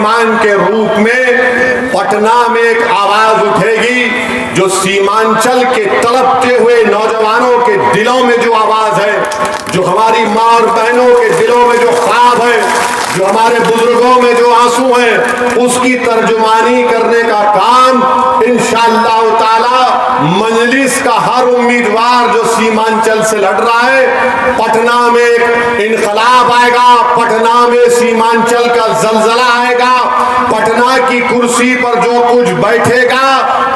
तर्जुमान के रूप में पटना में एक आवाज उठेगी जो सीमांचल के तड़पते हुए नौजवानों के दिलों में जो आवाज है, जो हमारी माँ और बहनों के दिलों में जो ख्वाब है, जो हमारे बुजुर्गों में जो आंसू हैं, उसकी तर्जुमानी करने का काम इंशाअल्लाह ताला मजलिस का हर उम्मीदवार जो सीमांचल से लड़ रहा है, पटना में एक इनकलाब आएगा, पटना में सीमांचल का जलजला आएगा, पटना की कुर्सी पर जो कुछ बैठेगा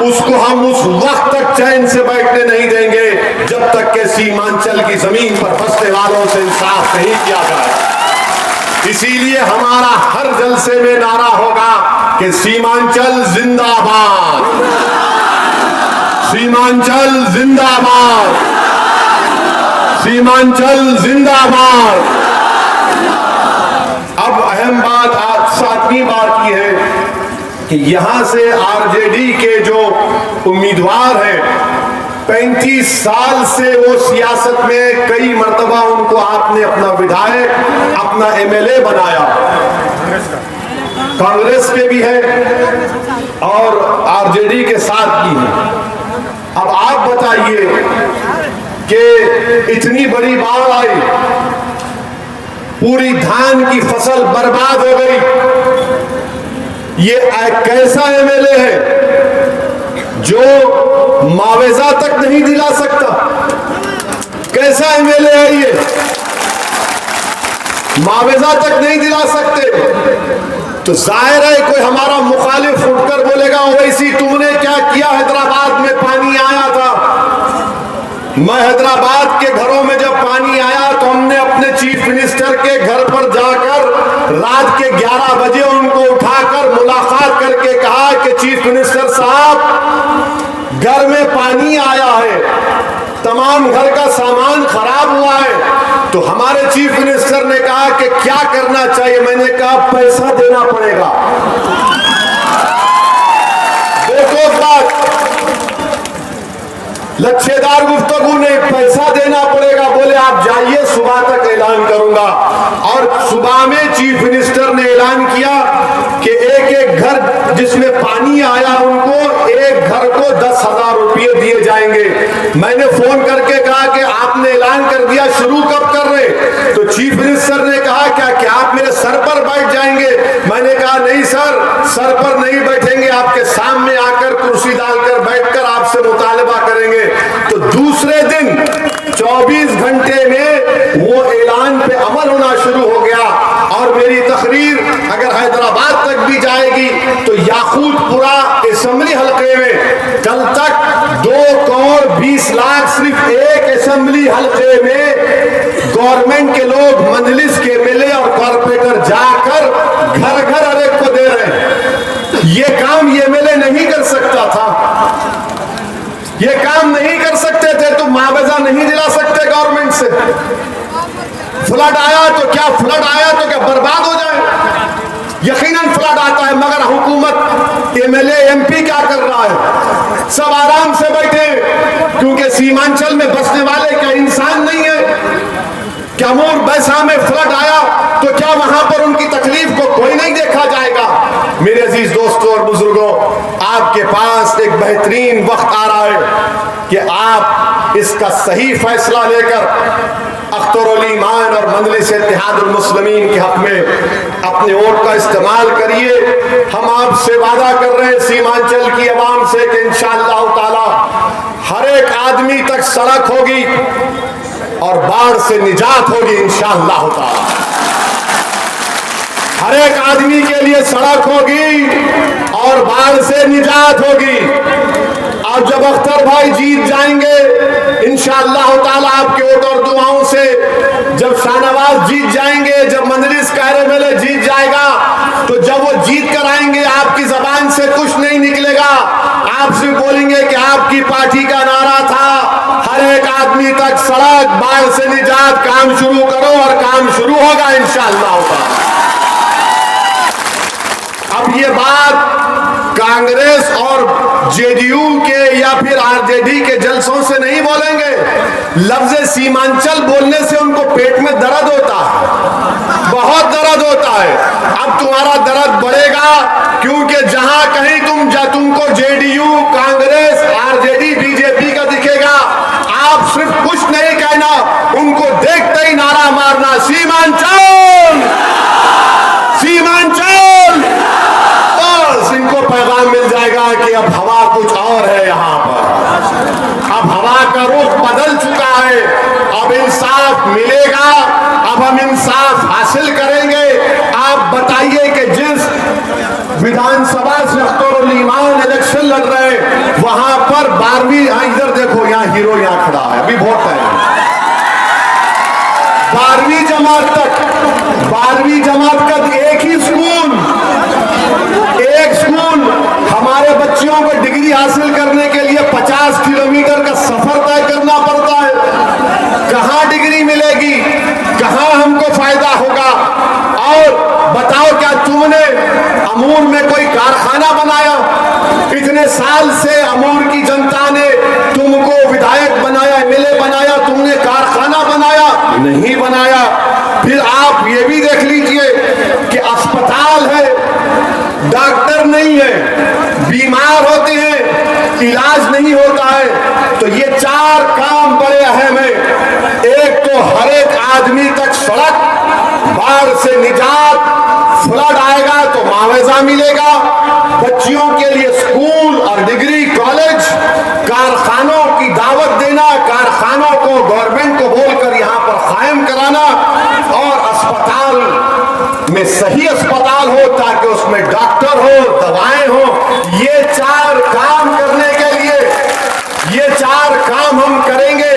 उसको हम उस वक्त तक चैन से बैठने नहीं देंगे जब तक के सीमांचल की जमीन पर बसने वालों से इंसाफ नहीं किया जाए। इसीलिए हमारा हर जलसे में नारा होगा कि सीमांचल जिंदाबाद, सीमांचल जिंदाबाद, सीमांचल जिंदाबाद। अब अहम बात आज सातवीं बात यह है कि यहां से आरजेडी के जो उम्मीदवार हैं, 35 साल से वो सियासत में कई मर्तबा उनको आपने अपना विधायक, अपना एमएलए बनाया, कांग्रेस के भी है और आरजेडी के साथ भी है। अब आप बताइए कि इतनी बड़ी बाढ़ आई, पूरी धान की फसल बर्बाद हो गई, ये कैसा एमएलए है जो मुआवजा तक नहीं दिला सकता? कैसा एमएलए है ये? मुआवजा तक नहीं दिला सकते। तो जाहिर है कोई हमारा मुखालिफ उठकर बोलेगा ओवैसी तुमने क्या किया, हैदराबाद में पानी आया था। मैं हैदराबाद के घरों में जब पानी आया तो हमने अपने चीफ मिनिस्टर के घर पर जाकर रात के 11 बजे उनको उठाकर मुलाकात करके कहा कि चीफ मिनिस्टर साहब घर में पानी आया है, तमाम घर का सामान खराब हुआ है। तो हमारे चीफ मिनिस्टर ने कहा कि क्या करना चाहिए? मैंने कहा पैसा देना पड़ेगा। देखो बात, लच्छेदार गुफ्तगू ने पैसा देना पड़ेगा। बोले आप जाइए, सुबह तक ऐलान करूंगा। और सुबह में चीफ मिनिस्टर ने ऐलान किया कि एक एक घर जिसमें पानी आया उनको एक घर को 10,000 रुपये दिए जाएंगे। मैंने फोन करके कहा कि आपने ऐलान कर दिया, शुरू कब कर रहे? तो चीफ मिनिस्टर ने कहा क्या आप मेरे सर पर बैठ जाएंगे? मैंने कहा नहीं सर, सर पर नहीं बैठेंगे, आपके सामने आकर कुर्सी डालकर बैठकर आपसे मुतालबा करेंगे। तो दूसरे दिन 24 घंटे में वो ऐलान पे अमल होना शुरू हो गया। और मेरी तकरीर अगर हैदराबाद तक भी जाएगी तो याकूतपुरा असेंबली हल्के में कल तक 2 करोड़ 20 लाख सिर्फ एक असेंबली हल्के में गवर्नमेंट के लोग, मजलिस के एमएलए और कॉर्पोरेटर जाकर घर घर हर एक को दे रहे हैं। ये काम ये एमएलए नहीं कर सकता था, ये काम नहीं कर सकते थे। तो मुआवजा नहीं दिला सकते गवर्नमेंट से। फ्लड आया तो क्या बर्बाद हो जाए? यकीनन फ्लड आता है, मगर हुकूमत, एमएलए, एमपी क्या कर रहा है? सब आराम से बैठे, क्योंकि सीमांचल में बसने वाले क्या इंसान नहीं है? क्या मोर बैसा में फ्लड आया तो क्या वहां पर उनकी तकलीफ को कोई नहीं देखा जाएगा? मेरे अजीज दोस्तों और बुजुर्गों, आपके पास एक बेहतरीन वक्त आ रहा है कि आप इसका सही फैसला लेकर अख्तरुल ईमान और मजलिस इत्तेहादुल मुस्लिमीन के हक में अपने वोट का इस्तेमाल करिए। हम आपसे वादा कर रहे हैं सीमांचल की आवाम से कि इंशाअल्लाह ताला हर एक आदमी तक सड़क होगी और बाढ़ से निजात होगी इंशाअल्लाह ताला। हर एक आदमी के लिए सड़क होगी और बाढ़ से निजात होगी। और जब अख्तर भाई जीत जाएंगे इंशाअल्लाह ताला आपके वोट और दुआओं से, जब शाहनवाज जीत जाएंगे, जब मजलिस का एमएलए जीत जाएगा, तो जब वो जीत कर आएंगे आपकी जबान से कुछ नहीं निकलेगा। आप सिर्फ बोलेंगे कि आपकी पार्टी का नारा था हर एक आदमी तक सड़क, बाढ़ से निजात, काम शुरू करो, और काम शुरू होगा इंशाअल्लाह ताला। अब ये बात कांग्रेस और जेडीयू के या फिर आरजेडी के जलसों से नहीं बोलेंगे। लफ्ज सीमांचल बोलने से उनको पेट में दर्द होता है, बहुत दर्द होता है। अब तुम्हारा दर्द बढ़ेगा क्योंकि जहां कहीं तुमको जेडीयू, कांग्रेस, आरजेडी, बीजेपी का दिखेगा, आप सिर्फ कुछ नहीं कहना, उनको देखते ही नारा मारना, सीमांचल, सीमांचल। बस इनको पैगाम मिल जाएगा कि अब हवा कुछ और है यहां पर, अब हवा का रुख बदल चुका है, अब इंसाफ मिलेगा, अब हम इंसाफ हासिल करेंगे। आप बताइए कि जिस विधानसभा से अख्तरुल ईमान इलेक्शन लड़ रहे हैं, वहां पर 12वीं, इधर देखो, यहाँ हीरो यहाँ खड़ा है, अभी वोट है, 12वीं जमात तक एक ही स्कूल, हमारे बच्चियों को डिग्री हासिल करने के लिए 50 किलोमीटर का सफर तय करना पड़ता है। कहां डिग्री मिलेगी, कहां हमको फायदा होगा? और बताओ, क्या तुमने अमूर में कोई कारखाना बनाया? इतने साल से अमूर की जनता ने तुमको विधायक बनाया, एमएलए बनाया, तुमने कारखाना बनाया? नहीं बनाया। फिर आप ये भी देख लीजिए कि अस्पताल है, डॉक्टर नहीं है, बीमार होते हैं, इलाज नहीं होता है। तो ये 4 काम बड़े अहम हैं। एक तो हर एक आदमी तक सड़क, बाढ़ से निजात, फ्लड आएगा तो मुआवजा मिलेगा, बच्चियों के लिए स्कूल और डिग्री कॉलेज, कारखानों की दावत देना, कारखानों को गवर्नमेंट को बोलकर यहां पर कायम कराना, और अस्पताल में सही अस्पताल हो ताकि उसमें डॉक्टर हो, दवाएं हो। ये 4 काम करने के लिए, ये 4 काम हम करेंगे।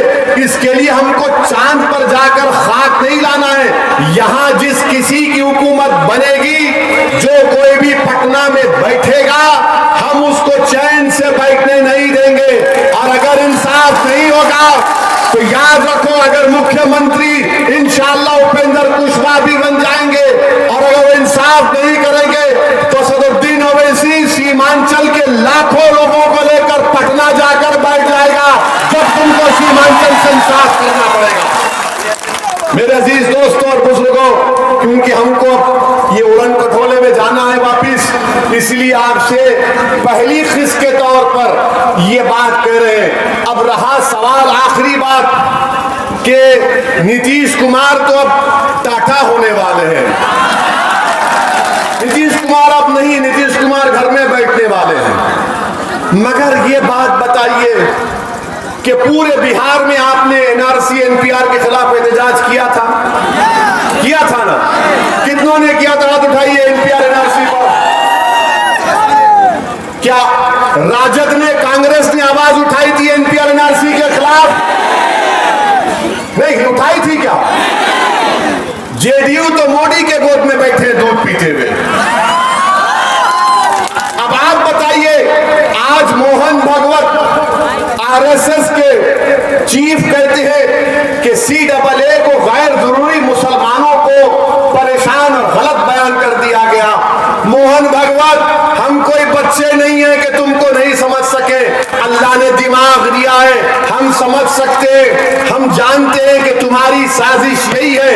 इसके लिए हमको चांद पर जाकर खाक नहीं लाना है। यहां जिस किसी की हुकूमत बनेगी, जो कोई भी पटना में बैठेगा, हम उसको चैन से बैठने नहीं देंगे। और अगर इंसाफ नहीं होगा तो याद रखो, अगर मुख्यमंत्री इंशाअल्लाह उपेंद्र कुशवाहा भी बन जाएंगे, और अगर इंसाफ नहीं करेंगे तो सदरुद्दीन ओवैसी सीमांचल के लाखों लोगों को लेकर पटना जाकर बैठ जाएगा, जब तुमको सीमांचल से इंसाफ करना पड़ेगा। मेरे अजीज दोस्तों और बुजुर्गों, क्योंकि हमको ये उड़न खटोले में जाना है वापिस, इसलिए आपसे पहली खिस के तौर पर ये बात कह रहे हैं। अब रहा सवाल आखिरी बात कि नीतीश कुमार तो अब टाटा होने वाले हैं। नीतीश कुमार अब नहीं, नीतीश कुमार घर में बैठने वाले हैं। मगर ये बात बताइए कि पूरे बिहार में आपने एनआरसी, एनपीआर के खिलाफ एहतजाज किया था ना? कितनों ने किया था? हाथ उठाइए एनपीआर, एनआरसी पर। क्या राजद ने, कांग्रेस ने आवाज उठाई थी एनपीआर, एनआरसी के खिलाफ? नहीं उठाई थी क्या? जेडीयू तो मोदी के गोद में बैठे दूध पीते हुए। अब आप बताइए, आज मोहन भागवत आरएसएस के चीफ कहते हैं कि सीएए को गैर जरूरी मुसलमानों को परेशान और गलत बयान कर दिया गया। मोहन भागवत, हम कोई बच्चे नहीं है कि तुमको नहीं समझ सके। अल्लाह ने दिमाग दिया है, हम समझ सकते हैं, हम जानते हैं कि तुम्हारी साजिश यही है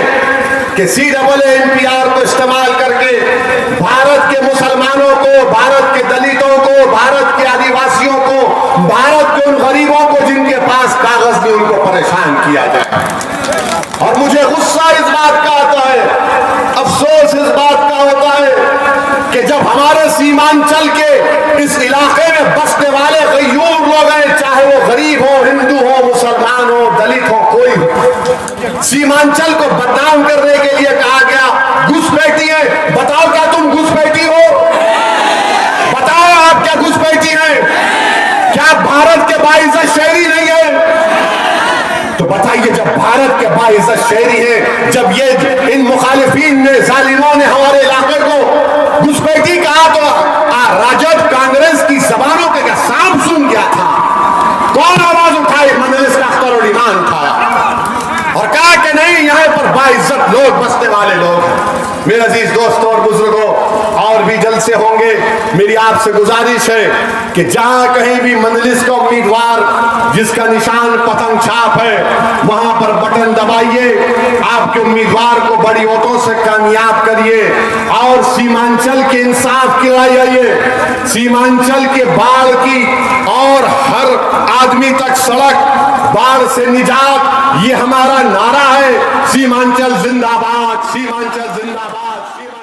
कि सीएए एनपीआर को इस्तेमाल करके भारत के मुसलमानों को, भारत के दलितों को, भारत के आदिवासियों को, भारत के उन गरीबों को जिनके पास कागज नहीं, उनको परेशान किया जाए। और मुझे गुस्सा इस बात का आता है, अफसोस इस बात का होता है कि जब हमारे सीमांचल के इस इलाके में बसने वाले गयूर लोग हैं, चाहे वो गरीब हो, हिंदू हो, मुसलमान हो, दलित हो, कोई हो, सीमांचल को बदनाम करने के लिए कहा गया घुसपैठी है। बताओ, क्या तुम घुसपैठी हो? बताओ, आप क्या घुसपैठी हैं? क्या भारत के बाइज्जत शहरी नहीं है? तो बताइए, जब भारत के बाइज्जत शहरी है, जब ये इन मुखालिफिन ने, जालिमों ने हमारे इलाके को घुसपैठी कहा, तो राजद, कांग्रेस की जबानों के क्या सांप सुन गया था? कौन आवाज उठाई? मजलिस का अख्तरुल ईमान उठाया और कहा कि नहीं, यहाँ पर बाइज्जत लोग, बसने वाले लोग। मेरे अजीज दोस्तों और बुजुर्गों, और भी जलसे होंगे, मेरी आपसे गुजारिश है कि जहां कहीं भी मंजलिस का उम्मीदवार जिसका निशान पतंग छाप है वहां पर बटन दबाइए, आपके उम्मीदवार को बड़ी वोटों से कामयाब करिए और सीमांचल के इंसाफ की लड़ाई आइए। सीमांचल के बाढ़ की और हर आदमी तक सड़क, बाढ़ से निजात, ये हमारा नारा है। सीमांचल जिंदाबाद, सीमांचल जिंदाबाद।